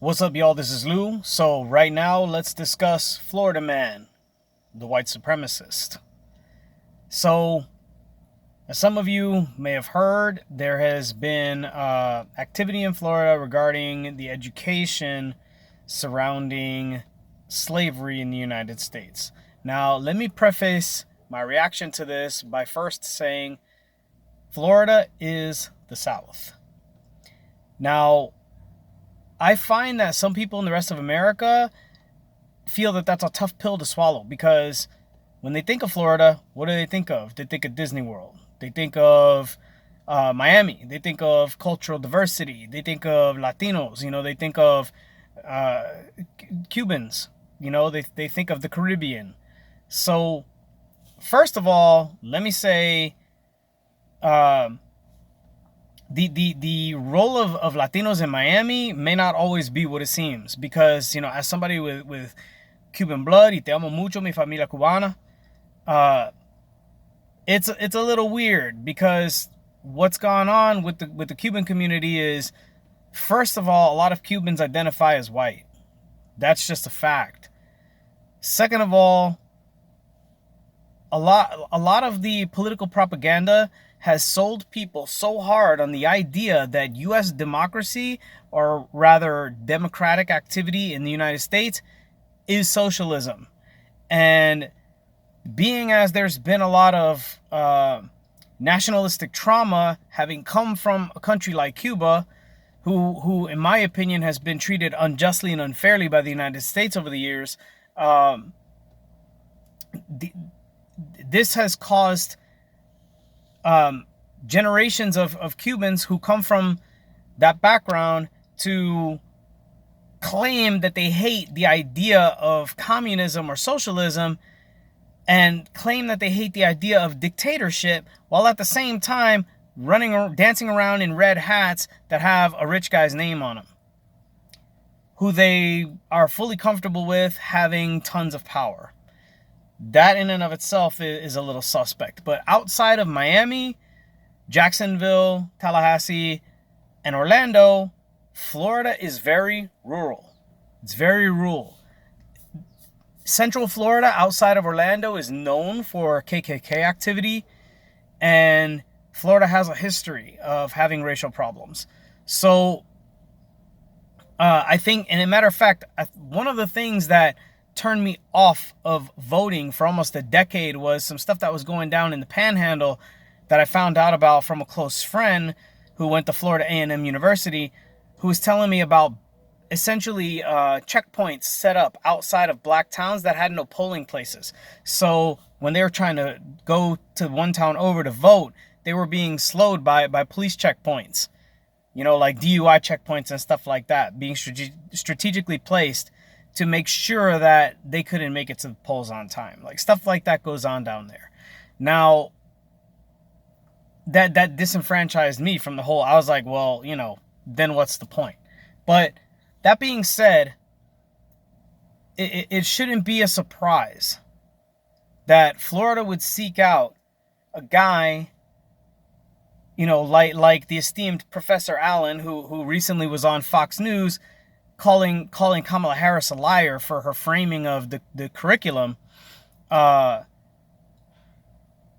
What's up, y'all? This is Lou. So right now, let's discuss Florida Man, the white supremacist. So, as some of you may have heard, there has been activity in Florida regarding the education surrounding slavery in the United States. Now, let me preface my reaction to this by first saying Florida is the South. Now, I find that some people in the rest of America feel that that's a tough pill to swallow because when they think of Florida, what do they think of? They think of Disney World. They think of Miami. They think of cultural diversity. They think of Latinos. They think of Cubans. They think of the Caribbean. So, first of all, let me say the role of Latinos in Miami may not always be what it seems because, as somebody with Cuban blood, y te amo mucho, mi familia cubana, it's a little weird because what's gone on with the Cuban community is, first of all, a lot of Cubans identify as white. That's just a fact. Second of all, a lot of the political propaganda has sold people so hard on the idea that U.S. democracy, or rather democratic activity in the United States, is socialism. And being as there's been a lot of nationalistic trauma having come from a country like Cuba, who in my opinion has been treated unjustly and unfairly by the United States over the years, this has caused generations of Cubans who come from that background to claim that they hate the idea of communism or socialism and claim that they hate the idea of dictatorship, while at the same time dancing around in red hats that have a rich guy's name on them, who they are fully comfortable with having tons of power. That in and of itself is a little suspect. But outside of Miami, Jacksonville, Tallahassee, and Orlando, Florida is very rural. It's very rural. Central Florida, outside of Orlando, is known for KKK activity, and Florida has a history of having racial problems. So, I think, and as a matter of fact, one of the things that turned me off of voting for almost a decade was some stuff that was going down in the Panhandle that I found out about from a close friend who went to Florida A&M University, who was telling me about essentially checkpoints set up outside of black towns that had no polling places. So when they were trying to go to one town over to vote, they were being slowed by police checkpoints, like DUI checkpoints and stuff like that, being strategically placed to make sure that they couldn't make it to the polls on time. Like, stuff like that goes on down there. Now, that disenfranchised me from the whole. I was like, well, then what's the point? But that being said, it shouldn't be a surprise that Florida would seek out a guy, like the esteemed Professor Allen, who recently was on Fox News, calling Kamala Harris a liar for her framing of the curriculum that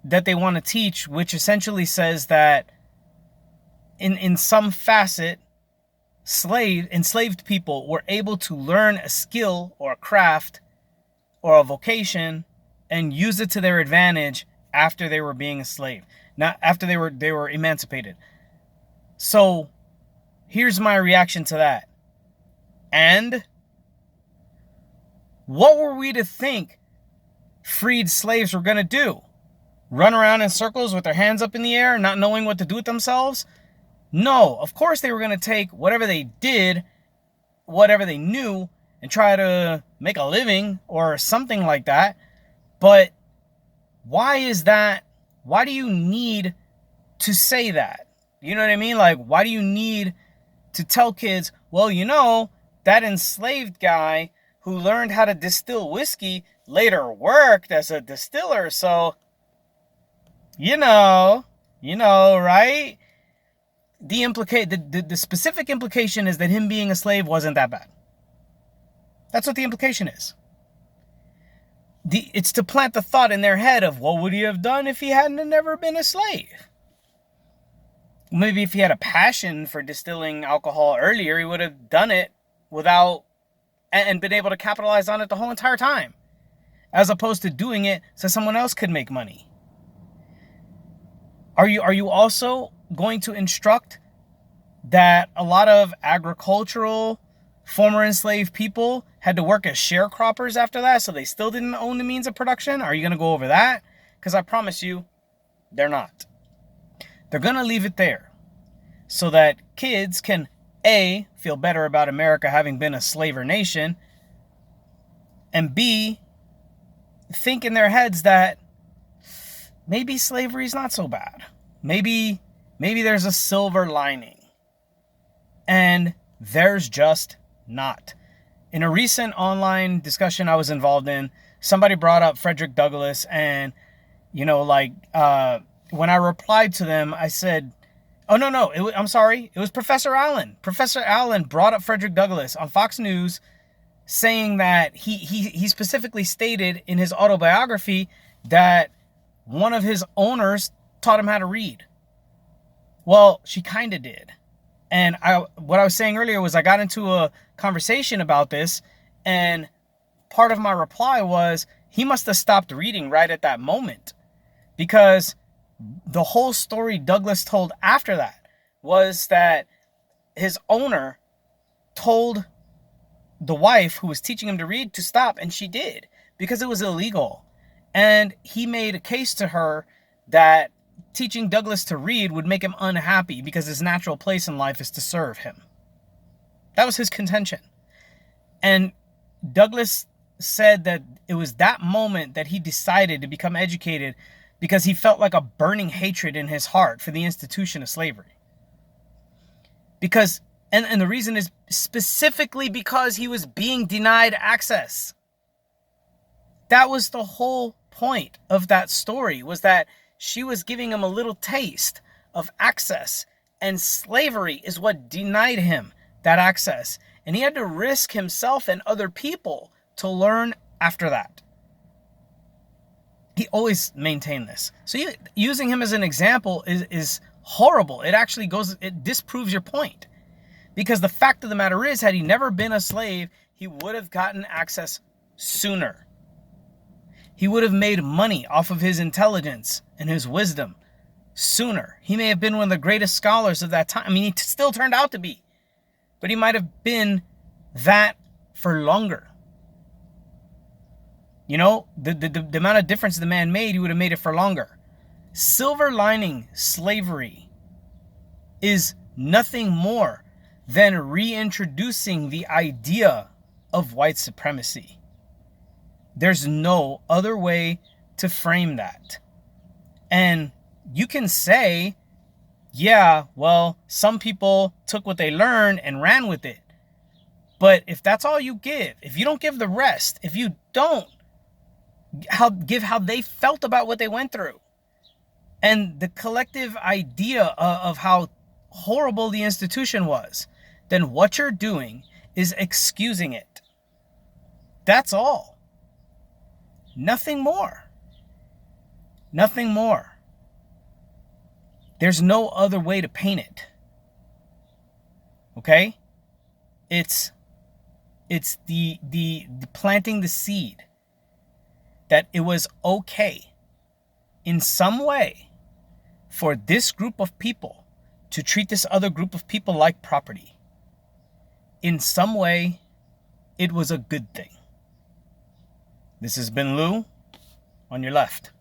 they want to teach, which essentially says that in some facet, enslaved people were able to learn a skill or a craft or a vocation and use it to their advantage after they were being a slave, not after they were emancipated. So here's my reaction to that. And what were we to think freed slaves were going to do? Run around in circles with their hands up in the air, not knowing what to do with themselves? No, of course they were going to take whatever they did, whatever they knew, and try to make a living or something like that. But why is that? Why do you need to say that? You know what I mean? Like, why do you need to tell kids, well, that enslaved guy who learned how to distill whiskey later worked as a distiller, so, right? The specific implication is that him being a slave wasn't that bad. That's what the implication is. It's to plant the thought in their head of what would he have done if he hadn't never been a slave? Maybe if he had a passion for distilling alcohol earlier, he would have done it without and been able to capitalize on it the whole entire time, as opposed to doing it so someone else could make money. Are you also going to instruct that a lot of agricultural former enslaved people had to work as sharecroppers after that, so they still didn't own the means of production? Are you going to go over that? Because I promise you, they're not. They're going to leave it there so that kids can, A, feel better about America having been a slaver nation, and B, think in their heads that maybe slavery is not so bad. Maybe there's a silver lining. And there's just not. In a recent online discussion I was involved in, somebody brought up Frederick Douglass, and when I replied to them, I said, I'm sorry, it was Professor Allen. Professor Allen brought up Frederick Douglass on Fox News, saying that he specifically stated in his autobiography that one of his owners taught him how to read. Well, she kind of did. And what I was saying earlier was I got into a conversation about this, and part of my reply was he must have stopped reading right at that moment, because the whole story Douglas told after that was that his owner told the wife who was teaching him to read to stop, and she did, because it was illegal. And he made a case to her that teaching Douglas to read would make him unhappy because his natural place in life is to serve him. That was his contention. And Douglas said that it was that moment that he decided to become educated, because he felt like a burning hatred in his heart for the institution of slavery. Because, and the reason is specifically because he was being denied access. That was the whole point of that story, was that she was giving him a little taste of access, and slavery is what denied him that access. And he had to risk himself and other people to learn after that. He always maintained this. So using him as an example is horrible. It disproves your point. Because the fact of the matter is, had he never been a slave, he would have gotten access sooner. He would have made money off of his intelligence and his wisdom sooner. He may have been one of the greatest scholars of that time. I mean, he still turned out to be. But he might have been that for longer. The amount of difference the man made, he would have made it for longer. Silver lining slavery is nothing more than reintroducing the idea of white supremacy. There's no other way to frame that. And you can say, yeah, well, some people took what they learned and ran with it. But if that's all you give, if you don't give the rest, if you don't give how they felt about what they went through, and the collective idea of how horrible the institution was, then what you're doing is excusing it. That's all. Nothing more. Nothing more. There's no other way to paint it. Okay? It's the planting the seed that it was okay in some way for this group of people to treat this other group of people like property. In some way, it was a good thing. This has been Lou on your left.